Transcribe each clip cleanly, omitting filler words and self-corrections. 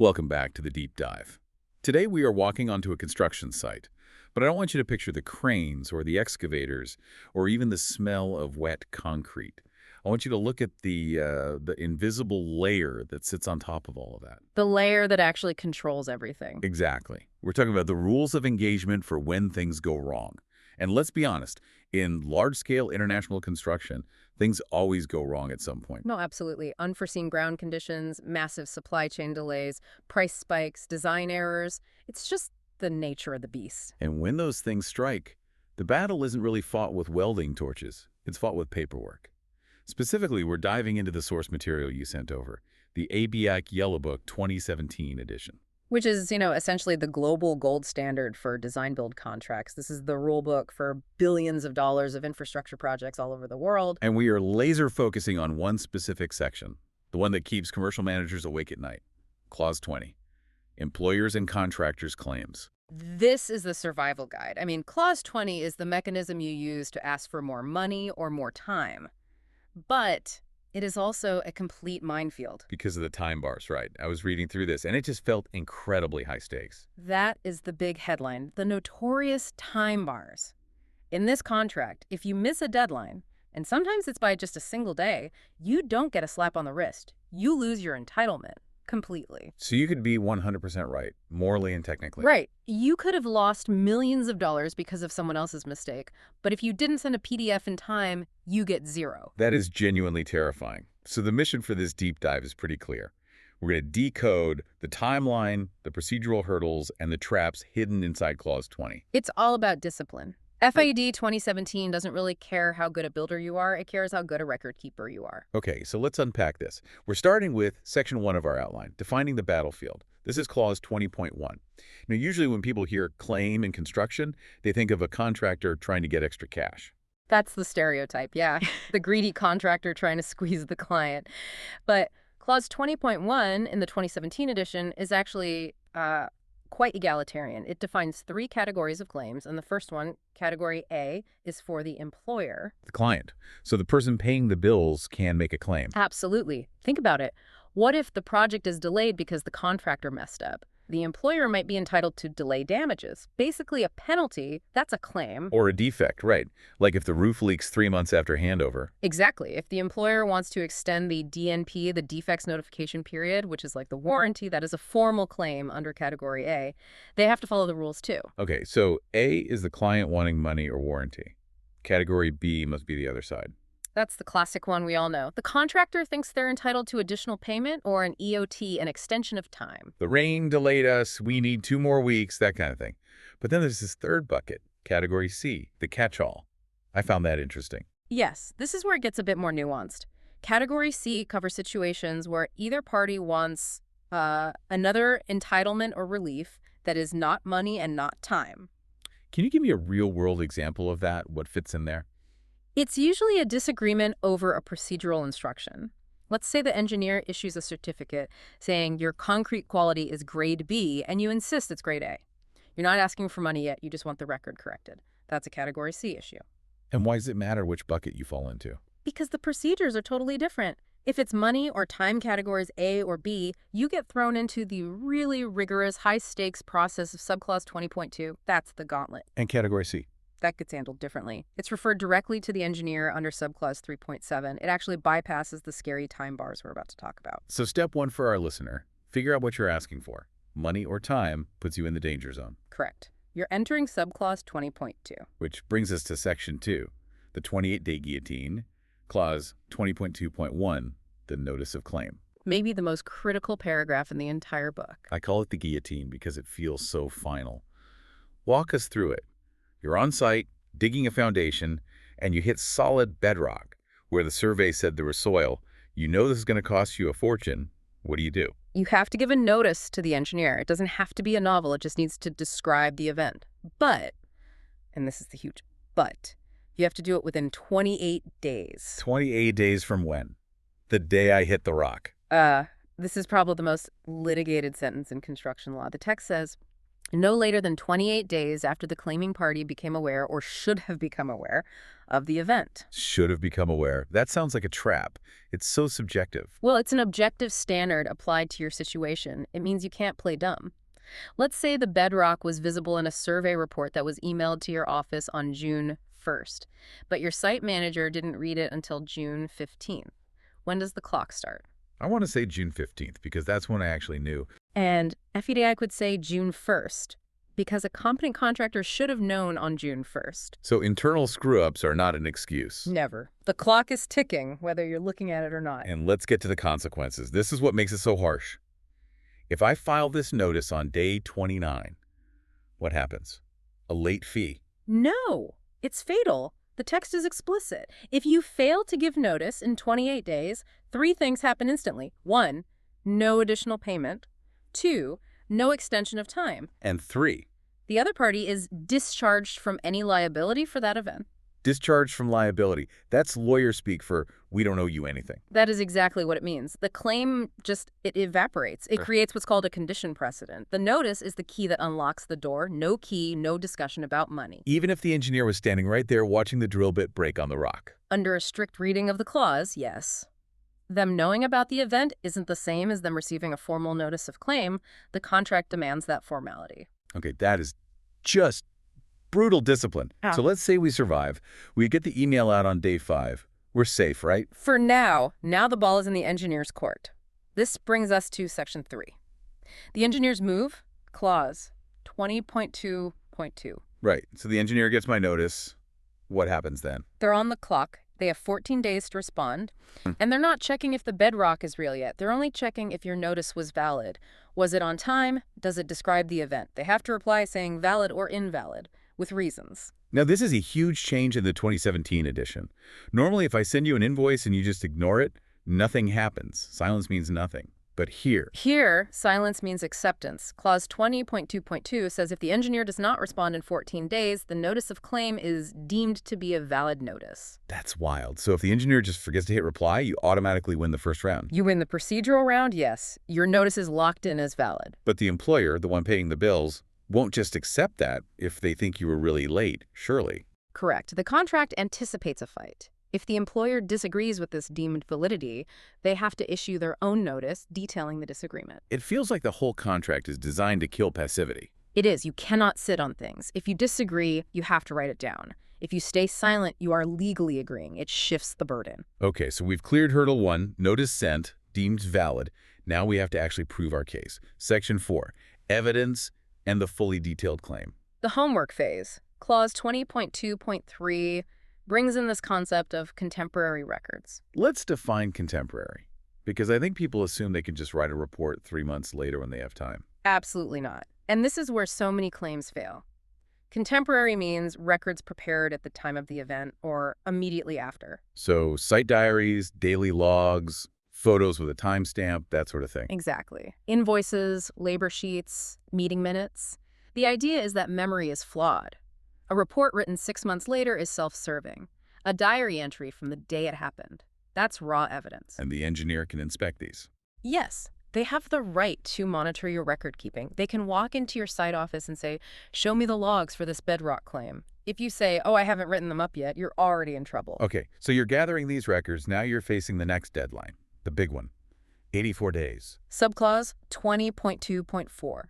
Welcome back to the Deep Dive. Today we are walking onto a construction site, but I don't want you to picture the cranes or the excavators or even the smell of wet concrete. I want you to look at the invisible layer that sits on top of all of that. The layer that actually controls everything. Exactly. We're talking about the rules of engagement for when things go wrong. And let's be honest, in large-scale international construction, things always go wrong at some point. No, absolutely. Unforeseen ground conditions, massive supply chain delays, price spikes, design errors. It's just the nature of the beast. And when those things strike, the battle isn't really fought with welding torches. It's fought with paperwork. Specifically, we're diving into the source material you sent over, the FIDIC Yellow Book 2017 edition. Which is, essentially the global gold standard for design-build contracts. This is the rule book for billions of dollars of infrastructure projects all over the world. And we are laser focusing on one specific section, the one that keeps commercial managers awake at night. Clause 20, employers and contractors' claims. This is the survival guide. Clause 20 is the mechanism you use to ask for more money or more time. But it is also a complete minefield. Because of the time bars, right? I was reading through this, and it just felt incredibly high stakes. That is the big headline, the notorious time bars. In this contract, if you miss a deadline, and sometimes it's by just a single day, you don't get a slap on the wrist. You lose your entitlement completely. So you could be 100% right, morally and technically. Right. You could have lost millions of dollars because of someone else's mistake, but if you didn't send a PDF in time, you get zero. That is genuinely terrifying. So the mission for this deep dive is pretty clear. We're going to decode the timeline, the procedural hurdles, and the traps hidden inside Clause 20. It's all about discipline. FID 2017 doesn't really care how good a builder you are. It cares how good a record keeper you are. Okay, so let's unpack this. We're starting with Section 1 of our outline, defining the battlefield. This is Clause 20.1. Now, usually when people hear claim in construction, they think of a contractor trying to get extra cash. That's the stereotype, yeah. The greedy contractor trying to squeeze the client. But Clause 20.1 in the 2017 edition is actually quite egalitarian. It defines 3 categories of claims, and the first one, Category A, is for the employer. The client. So the person paying the bills can make a claim. Absolutely. Think about it. What if the project is delayed because the contractor messed up? The employer might be entitled to delay damages. Basically a penalty, that's a claim. Or a defect, right. Like if the roof leaks 3 months after handover. Exactly. If the employer wants to extend the DNP, the defects notification period, which is like the warranty, that is a formal claim under Category A, they have to follow the rules too. Okay, so A is the client wanting money or warranty. Category B must be the other side. That's the classic one we all know. The contractor thinks they're entitled to additional payment or an EOT, an extension of time. The rain delayed us, we need 2 more weeks, that kind of thing. But then there's this third bucket, Category C, the catch-all. I found that interesting. Yes, this is where it gets a bit more nuanced. Category C covers situations where either party wants another entitlement or relief that is not money and not time. Can you give me a real-world example of that, what fits in there? It's usually a disagreement over a procedural instruction. Let's say the engineer issues a certificate saying your concrete quality is grade B and you insist it's grade A. You're not asking for money yet, you just want the record corrected. That's a Category C issue. And why does it matter which bucket you fall into? Because the procedures are totally different. If it's money or time categories A or B, you get thrown into the really rigorous high-stakes process of subclause 20.2. That's the gauntlet. And Category C? That gets handled differently. It's referred directly to the engineer under subclause 3.7. It actually bypasses the scary time bars we're about to talk about. So step 1 for our listener, figure out what you're asking for. Money or time puts you in the danger zone. Correct. You're entering subclause 20.2. Which brings us to Section 2, the 28-day guillotine, Clause 20.2.1, the notice of claim. Maybe the most critical paragraph in the entire book. I call it the guillotine because it feels so final. Walk us through it. You're on site, digging a foundation, and you hit solid bedrock, where the survey said there was soil. You know this is going to cost you a fortune. What do? You have to give a notice to the engineer. It doesn't have to be a novel. It just needs to describe the event. But, and this is the huge but, you have to do it within 28 days. 28 days from when? The day I hit the rock. This is probably the most litigated sentence in construction law. The text says, No later than 28 days after the claiming party became aware or should have become aware of the event. Should have become aware. That sounds like a trap. It's so subjective. Well, it's an objective standard applied to your situation. It means you can't play dumb. Let's say the bedrock was visible in a survey report that was emailed to your office on June 1st, but your site manager didn't read it until June 15th. When does the clock start? I want to say June 15th because that's when I actually knew. And FIDIC would say June 1st, because a competent contractor should have known on June 1st. So internal screw-ups are not an excuse. Never. The clock is ticking, whether you're looking at it or not. And let's get to the consequences. This is what makes it so harsh. If I file this notice on day 29, what happens? A late fee. No, it's fatal. The text is explicit. If you fail to give notice in 28 days, 3 things happen instantly. 1, no additional payment. 2, no extension of time. And 3, The other party is discharged from any liability for that event. discharged from liability. That's lawyer speak for we don't owe you anything. That is exactly what it means. The claim it evaporates. It creates what's called a condition precedent. The notice is the key that unlocks the door. No key, no discussion about money. Even if the engineer was standing right there watching the drill bit break on the rock. Under a strict reading of the clause, yes. Them knowing about the event isn't the same as them receiving a formal notice of claim. The contract demands that formality. Okay, that is just brutal discipline. Yeah. So let's say we survive. We get the email out on day 5. We're safe, right? For now the ball is in the engineer's court. This brings us to Section 3. The engineer's move, clause 20.2.2. Right. So the engineer gets my notice. What happens then? They're on the clock. They have 14 days to respond. And they're not checking if the bedrock is real yet. They're only checking if your notice was valid. Was it on time? Does it describe the event? They have to reply saying valid or invalid, with reasons. Now, this is a huge change in the 2017 edition. Normally, if I send you an invoice and you just ignore it, nothing happens. Silence means nothing. But Here, silence means acceptance. Clause 20.2.2 says if the engineer does not respond in 14 days, the notice of claim is deemed to be a valid notice. that's wild. So if the engineer just forgets to hit reply, you automatically win the first round. You win the procedural round, yes. Your notice is locked in as valid. But the employer, the one paying the bills, won't just accept that if they think you were really late, surely. Correct. The contract anticipates a fight. If the employer disagrees with this deemed validity, they have to issue their own notice detailing the disagreement. It feels like the whole contract is designed to kill passivity. It is. You cannot sit on things. If you disagree, you have to write it down. If you stay silent, you are legally agreeing. It shifts the burden. Okay, so we've cleared hurdle 1, notice sent, deemed valid. Now we have to actually prove our case. Section 4, evidence and the fully detailed claim. The homework phase, clause 20.2.3, brings in this concept of contemporary records. Let's define contemporary, because I think people assume they can just write a report 3 months later when they have time. Absolutely not. And this is where so many claims fail. Contemporary means records prepared at the time of the event or immediately after. So site diaries, daily logs, photos with a timestamp, that sort of thing. Exactly. Invoices, labor sheets, meeting minutes. The idea is that memory is flawed. A report written 6 months later is self-serving. A diary entry from the day it happened. That's raw evidence. And the engineer can inspect these. Yes, they have the right to monitor your record keeping. They can walk into your site office and say, show me the logs for this bedrock claim. If you say, oh, I haven't written them up yet, you're already in trouble. Okay, so you're gathering these records. Now you're facing the next deadline, the big one, 84 days. Subclause 20.2.4.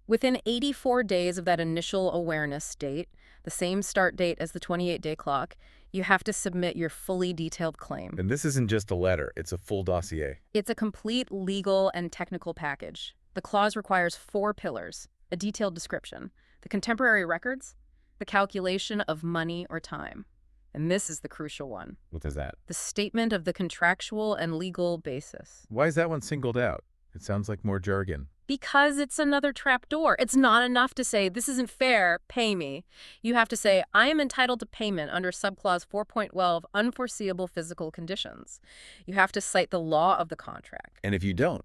Within 84 days of that initial awareness date, the same start date as the 28-day clock, you have to submit your fully detailed claim. And this isn't just a letter, it's a full dossier. It's a complete legal and technical package. The clause requires 4 pillars: a detailed description, the contemporary records, the calculation of money or time. And this is the crucial one. What is that? The statement of the contractual and legal basis. Why is that one singled out? It sounds like more jargon. Because it's another trap door. It's not enough to say, this isn't fair, pay me. You have to say, I am entitled to payment under subclause 4.12, unforeseeable physical conditions. You have to cite the law of the contract. And if you don't,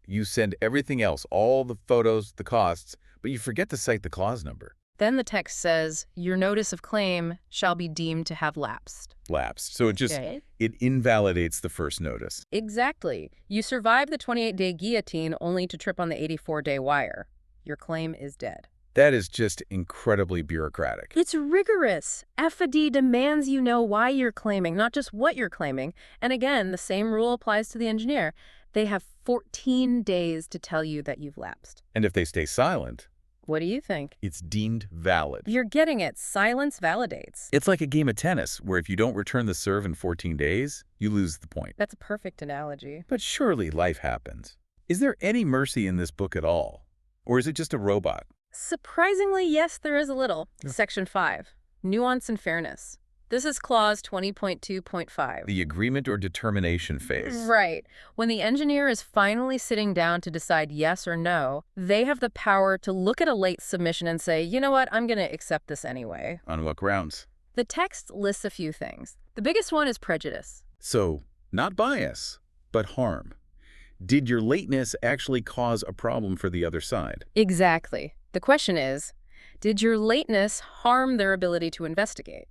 you send everything else, all the photos, the costs, but you forget to cite the clause number. Then the text says, your notice of claim shall be deemed to have lapsed. Lapsed. So Okay. it invalidates the first notice. Exactly. You survive the 28-day guillotine only to trip on the 84-day wire. Your claim is dead. That is just incredibly bureaucratic. It's rigorous. FID demands you know why you're claiming, not just what you're claiming. And again, the same rule applies to the engineer. They have 14 days to tell you that you've lapsed. And if they stay silent, What do you think? it's deemed valid. You're getting it. Silence validates. It's like a game of tennis, where if you don't return the serve in 14 days, you lose the point. That's a perfect analogy. But surely life happens. Is there any mercy in this book at all? Or is it just a robot? Surprisingly, yes, there is a little. Yeah. Section 5, Nuance and Fairness. This is clause 20.2.5. The agreement or determination phase. Right. When the engineer is finally sitting down to decide yes or no, they have the power to look at a late submission and say, you know what, I'm going to accept this anyway. On what grounds? The text lists a few things. The biggest one is prejudice. So, not bias, but harm. Did your lateness actually cause a problem for the other side? Exactly. The question is, did your lateness harm their ability to investigate?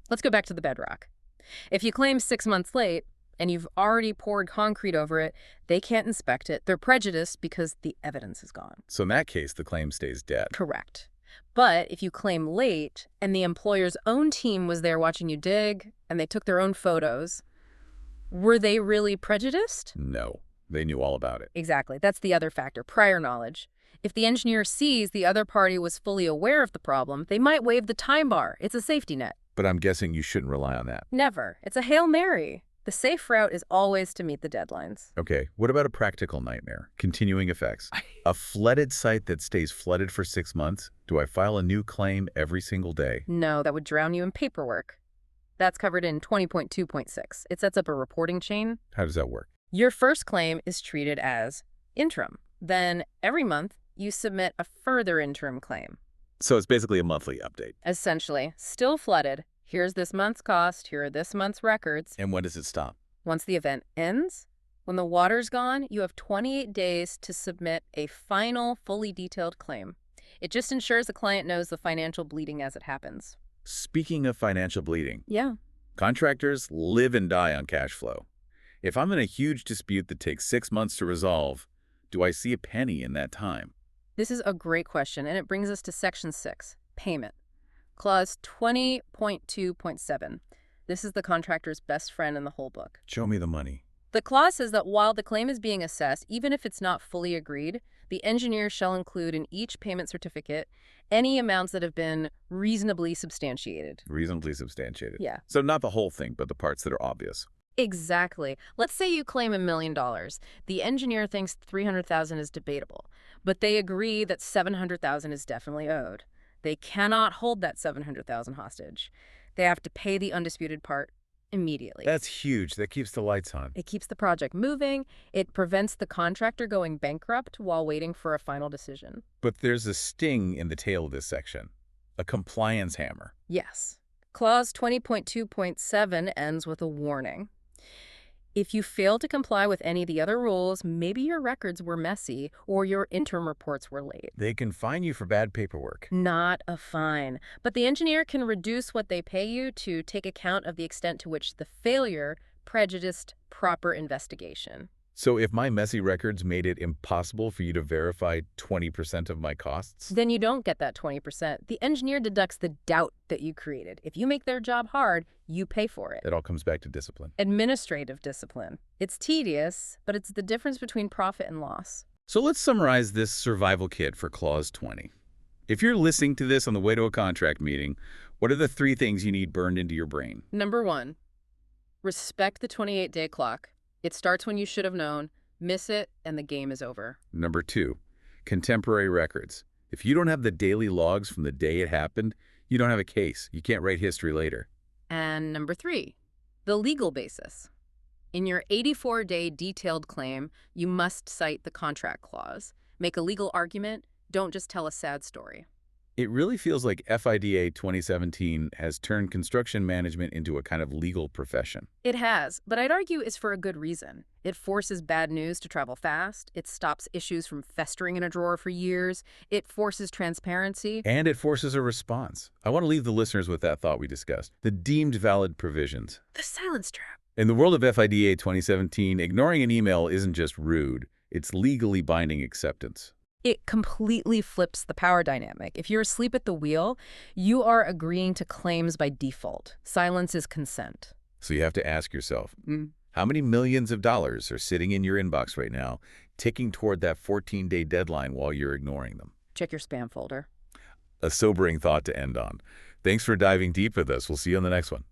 Let's go back to the bedrock. If you claim 6 months late and you've already poured concrete over it, they can't inspect it. They're prejudiced because the evidence is gone. So in that case, the claim stays dead. Correct. But if you claim late and the employer's own team was there watching you dig and they took their own photos, were they really prejudiced? No, they knew all about it. Exactly. That's the other factor, prior knowledge. If the engineer sees the other party was fully aware of the problem, they might waive the time bar. It's a safety net. But I'm guessing you shouldn't rely on that. Never. It's a Hail Mary. The safe route is always to meet the deadlines. Okay, what about a practical nightmare? Continuing effects. A flooded site that stays flooded for 6 months? Do I file a new claim every single day? No, that would drown you in paperwork. That's covered in 20.2.6. It sets up a reporting chain. How does that work? Your first claim is treated as interim. Then every month, you submit a further interim claim. So it's basically a monthly update. Essentially, still flooded. Here's this month's cost. Here are this month's records. And when does it stop? Once the event ends, when the water's gone, you have 28 days to submit a final, fully detailed claim. It just ensures the client knows the financial bleeding as it happens. Speaking of financial bleeding, Yeah. contractors live and die on cash flow. If I'm in a huge dispute that takes 6 months to resolve, do I see a penny in that time? This is a great question, and it brings us to Section 6, Payment. Clause 20.2.7. This is the contractor's best friend in the whole book. Show me the money. The clause says that while the claim is being assessed, even if it's not fully agreed, the engineer shall include in each payment certificate any amounts that have been reasonably substantiated. Reasonably substantiated. Yeah. So not the whole thing, but the parts that are obvious. Exactly. Let's say you claim $1 million. The engineer thinks $300,000 is debatable, but they agree that $700,000 is definitely owed. They cannot hold that $700,000 hostage. They have to pay the undisputed part immediately. That's huge. That keeps the lights on. It keeps the project moving. It prevents the contractor going bankrupt while waiting for a final decision. But there's a sting in the tail of this section. A compliance hammer. Yes. Clause 20.2.7 ends with a warning. If you fail to comply with any of the other rules, maybe your records were messy or your interim reports were late. They can fine you for bad paperwork. Not a fine. But the engineer can reduce what they pay you to take account of the extent to which the failure prejudiced proper investigation. So if my messy records made it impossible for you to verify 20% of my costs? Then you don't get that 20%. The engineer deducts the doubt that you created. If you make their job hard, you pay for it. It all comes back to discipline. Administrative discipline. It's tedious, but it's the difference between profit and loss. So let's summarize this survival kit for Clause 20. If you're listening to this on the way to a contract meeting, what are the 3 things you need burned into your brain? Number 1, respect the 28-day clock. It starts when you should have known, miss it, and the game is over. Number 2, contemporary records. If you don't have the daily logs from the day it happened, you don't have a case. You can't write history later. And number 3, the legal basis. In your 84-day detailed claim, you must cite the contract clause. Make a legal argument. Don't just tell a sad story. It really feels like FIDA 2017 has turned construction management into a kind of legal profession. It has, but I'd argue it's for a good reason. It forces bad news to travel fast. It stops issues from festering in a drawer for years. It forces transparency. And it forces a response. I want to leave the listeners with that thought we discussed. The deemed valid provisions. The silence trap. In the world of FIDA 2017, ignoring an email isn't just rude. It's legally binding acceptance. It completely flips the power dynamic. If you're asleep at the wheel, you are agreeing to claims by default. Silence is consent. So you have to ask yourself, how many millions of dollars are sitting in your inbox right now, ticking toward that 14-day deadline while you're ignoring them? Check your spam folder. A sobering thought to end on. Thanks for diving deep with us. We'll see you on the next one.